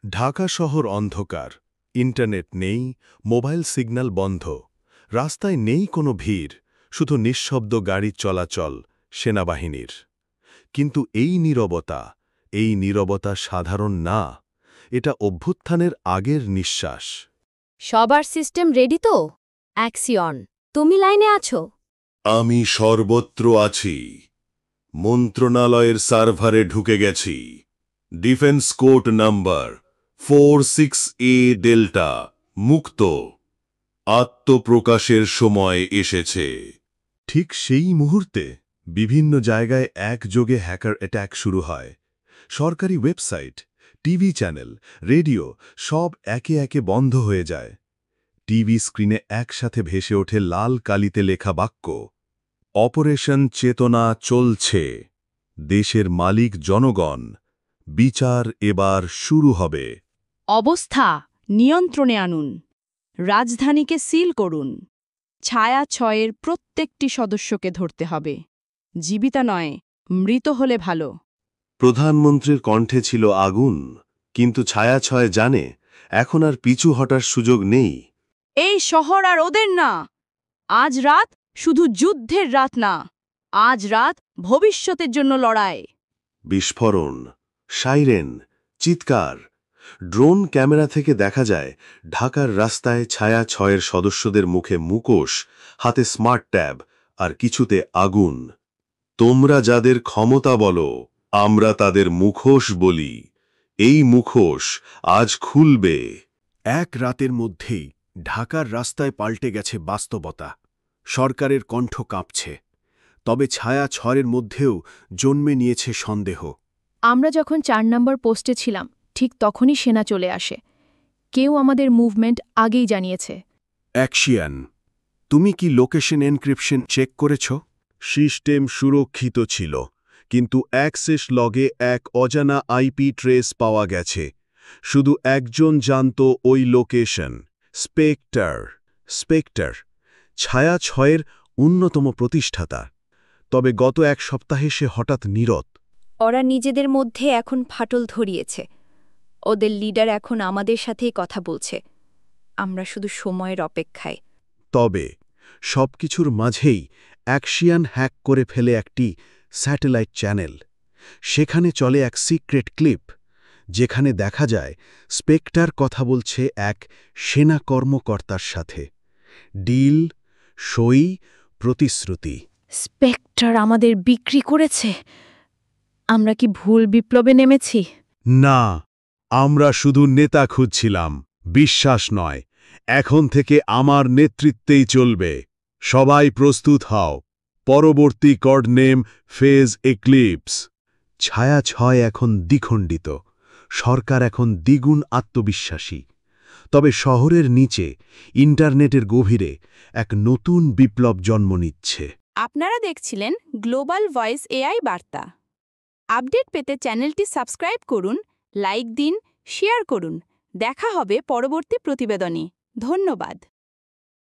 ঢাকা শহর অন্ধকার, ইন্টারনেট নেই, মোবাইল সিগন্যাল বন্ধ, রাস্তায় নেই কোনো ভিড়, শুধু নিঃশব্দ গাড়ির চলাচল সেনাবাহিনীর। কিন্তু এই নীরবতা সাধারণ না, এটা অভ্যুত্থানের আগের নিঃশ্বাস। সবার সিস্টেম রেডি তো? অ্যাকশন, তুমি লাইনে আছো? আমি সর্বত্র আছি। মন্ত্রণালয়ের সার্ভারে ঢুকে গেছি। Defence code number 46A delta মুক্ত। আত্মপ্রকাশের সময় এসেছে। ঠিক সেই মুহূর্তে বিভিন্ন জায়গায় একযোগে হ্যাকার অ্যাটাক শুরু হয়। সরকারি ওয়েবসাইট, টিভি চ্যানেল, রেডিও সব একে একে বন্ধ হয়ে যায়। টিভি স্ক্রিনে একসাথে ভেসে ওঠে লাল কালিতে লেখা বাক্য, অপারেশন চেতনা চলছে, দেশের মালিক জনগণ, বিচার এবার শুরু হবে। অবস্থা নিয়ন্ত্রণে আনুন, রাজধানীকে সিল করুন, ছায়া ৬-এর প্রত্যেকটি সদস্যকে ধরতে হবে, জীবিত নয়, মৃত হলে ভালো। প্রধানমন্ত্রীর কণ্ঠে ছিল আগুন, কিন্তু ছায়া ৬ জানে এখন আর পিছু হটার সুযোগ নেই। এই শহর আর ওদের না। আজ রাত শুধু যুদ্ধের রাত না, আজ রাত ভবিষ্যতের জন্য লড়াই। বিস্ফোরণ, সাইরেন, চিৎকার। ড্রোন ক্যামেরা থেকে দেখা যায় ঢাকার রাস্তায় ছায়া ৬-এর সদস্যদের মুখে মুখোশ, হাতে স্মার্ট ট্যাব আর কিছুতে আগুন। তোমরা যাদের ক্ষমতা বলো, আমরা তাদের মুখোশ বলি। এই মুখোশ আজ খুলবে। এক রাতের মধ্যেই ঢাকার রাস্তায় পাল্টে গেছে বাস্তবতা। সরকারের কণ্ঠ কাঁপছে, তবে ছায়া ৬-এর মধ্যেও জন্মে নিয়েছে সন্দেহ। আমরা যখন ৪ নম্বর পোস্টে ছিলাম, ঠিক তখনই সেনা চলে আসে। কেউ আমাদের মুভমেন্ট আগেই জানিয়েছে। অ্যাকশন, তুমি কি লোকেশন এনক্রিপশন চেক করেছ? সিস্টেম সুরক্ষিত ছিল, কিন্তু অ্যাক্সেস লগে এক অজানা আইপি ট্রেস পাওয়া গেছে। শুধু একজন জানত ওই লোকেশন, স্পেক্টার, ছায়া ৬-এর অন্যতম প্রতিষ্ঠাতা। তবে গত এক সপ্তাহে সে হঠাৎ নীরব। ওরা নিজেদের মধ্যে এখন ফাটল ধরিয়েছে। ওদের লিডার এখন আমাদের সাথেই কথা বলছে। আমরা শুধু সময়ের অপেক্ষায়। তবে সবকিছুর মাঝেই অ্যাকশিয়ান হ্যাক করে ফেলে একটি স্যাটেলাইট চ্যানেল। সেখানে চলে এক সিক্রেট ক্লিপ, যেখানে দেখা যায় স্পেক্টার কথা বলছে এক সেনা কর্মকর্তার সাথে। ডিল, সই, প্রতিশ্রুতি। স্পেক্টার আমাদের বিক্রি করেছে। আমরা কি ভুল বিপ্লবে নেমেছি? না, আমরা শুধু নেতা খুঁজছিলাম, বিশ্বাস নয়। এখন থেকে আমার নেতৃত্বেই চলবে। সবাই প্রস্তুত হও। পরবর্তী কোড নেম ফেজ এক্লিপস। ছায়া ৬ এখন দ্বিখণ্ডিত, সরকার এখন দ্বিগুণ আত্মবিশ্বাসী। তবে শহরের নিচে, ইন্টারনেটের গভীরে এক নতুন বিপ্লব জন্ম নিচ্ছে। আপনারা দেখছিলেন গ্লোবাল ভয়েস এআই বার্তা। আপডেট পেতে চ্যানেলটি সাবস্ক্রাইব করুন, লাইক দিন, শেয়ার করুন। দেখা হবে পরবর্তী প্রতিবেদনে। ধন্যবাদ।